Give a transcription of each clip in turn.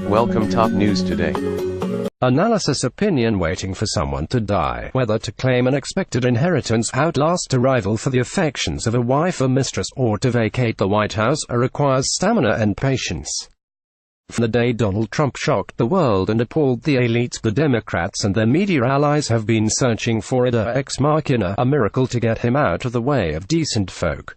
Welcome top news today. Analysis opinion waiting for someone to die. Whether to claim an expected inheritance, outlast a rival for the affections of a wife or mistress, or to vacate the White House, requires stamina and patience. From the day Donald Trump shocked the world and appalled the elites, the Democrats and their media allies have been searching for a deus ex machina, a miracle to get him out of the way of decent folk.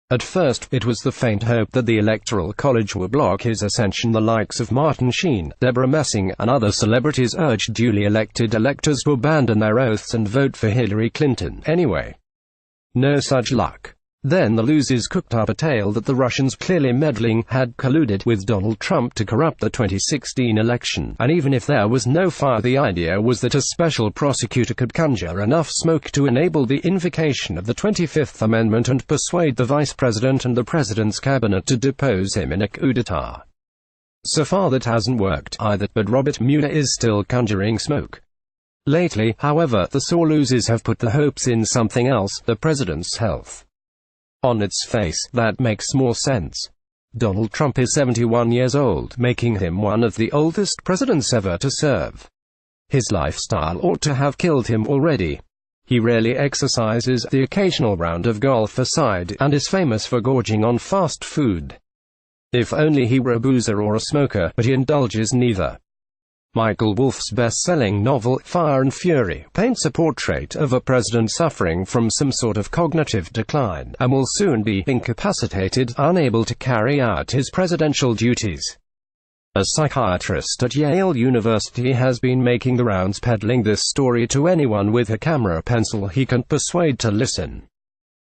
At first, it was the faint hope that the Electoral College would block his ascension. The likes of Martin Sheen, Deborah Messing, and other celebrities urged duly elected electors to abandon their oaths and vote for Hillary Clinton anyway. No such luck. Then the losers cooked up a tale that the Russians, clearly meddling, had colluded with Donald Trump to corrupt the 2016 election, and even if there was no fire, the idea was that a special prosecutor could conjure enough smoke to enable the invocation of the 25th Amendment and persuade the Vice President and the President's cabinet to depose him in a coup d'etat. So far that hasn't worked either, but Robert Mueller is still conjuring smoke. Lately, however, the sore losers have put the hopes in something else: the President's health. On its face, that makes more sense. Donald Trump is 71 years old, making him one of the oldest presidents ever to serve. His lifestyle ought to have killed him already. He rarely exercises, the occasional round of golf aside, and is famous for gorging on fast food. If only he were a boozer or a smoker, but he indulges neither. Michael Wolff's best-selling novel, Fire and Fury, paints a portrait of a president suffering from some sort of cognitive decline, and will soon be incapacitated, unable to carry out his presidential duties. A psychiatrist at Yale University has been making the rounds peddling this story to anyone with a camera pencil he can persuade to listen.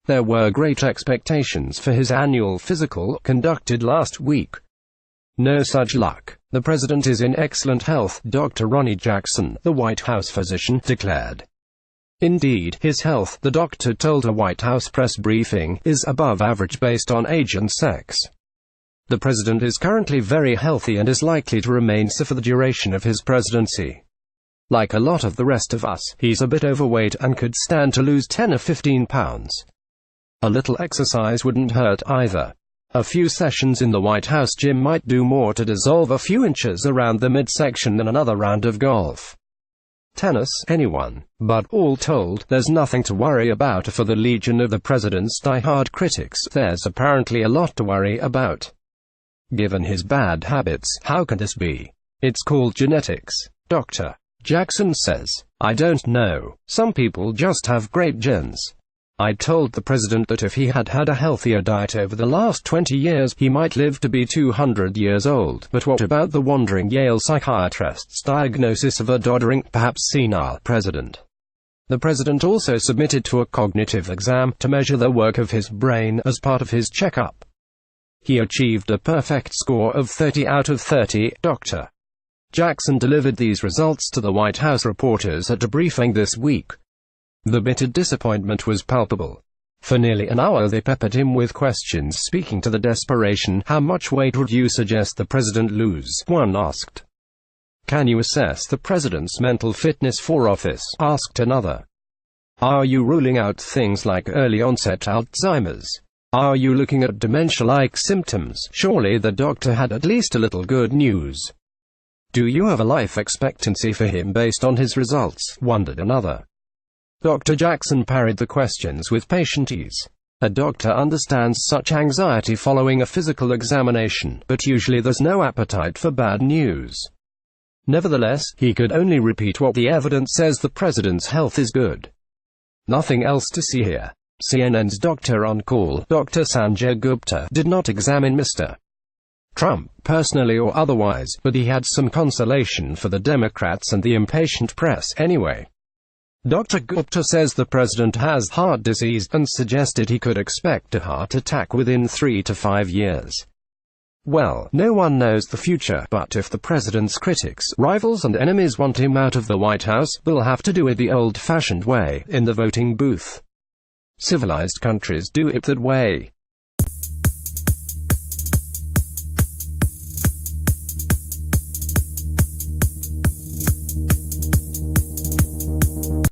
There were great expectations for his annual physical, conducted last week. No such luck. The president is in excellent health, Dr. Ronnie Jackson, the White House physician, declared. Indeed, his health, the doctor told a White House press briefing, is above average based on age and sex. The president is currently very healthy and is likely to remain so for the duration of his presidency. Like a lot of the rest of us, he's a bit overweight and could stand to lose 10 or 15 pounds. A little exercise wouldn't hurt either. A few sessions in the White House gym might do more to dissolve a few inches around the midsection than another round of golf. Tennis, anyone. But all told, there's nothing to worry about for the legion of the president's die-hard critics. There's apparently a lot to worry about. Given his bad habits, how can this be? It's called genetics, Dr. Jackson says. I don't know. Some people just have great genes. I told the president that if he had had a healthier diet over the last 20 years, he might live to be 200 years old. But what about the wandering Yale psychiatrist's diagnosis of a doddering, perhaps senile, president? The president also submitted to a cognitive exam to measure the work of his brain as part of his checkup. He achieved a perfect score of 30 out of 30. Dr. Jackson delivered these results to the White House reporters at a briefing this week. The bitter disappointment was palpable. For nearly an hour they peppered him with questions, speaking to the desperation. How much weight would you suggest the president lose? One asked. Can you assess the president's mental fitness for office? Asked another. Are you ruling out things like early-onset Alzheimer's? Are you looking at dementia-like symptoms? Surely the doctor had at least a little good news. Do you have a life expectancy for him based on his results? Wondered another. Dr. Jackson parried the questions with patient ease. A doctor understands such anxiety following a physical examination, but usually there's no appetite for bad news. Nevertheless, he could only repeat what the evidence says: the president's health is good. Nothing else to see here. CNN's doctor on call, Dr. Sanjay Gupta, did not examine Mr. Trump, personally or otherwise, but he had some consolation for the Democrats and the impatient press anyway. Dr. Gupta says the president has heart disease, and suggested he could expect a heart attack within 3 to 5 years. Well, no one knows the future, but if the president's critics, rivals and enemies want him out of the White House, they'll have to do it the old-fashioned way, in the voting booth. Civilized countries do it that way.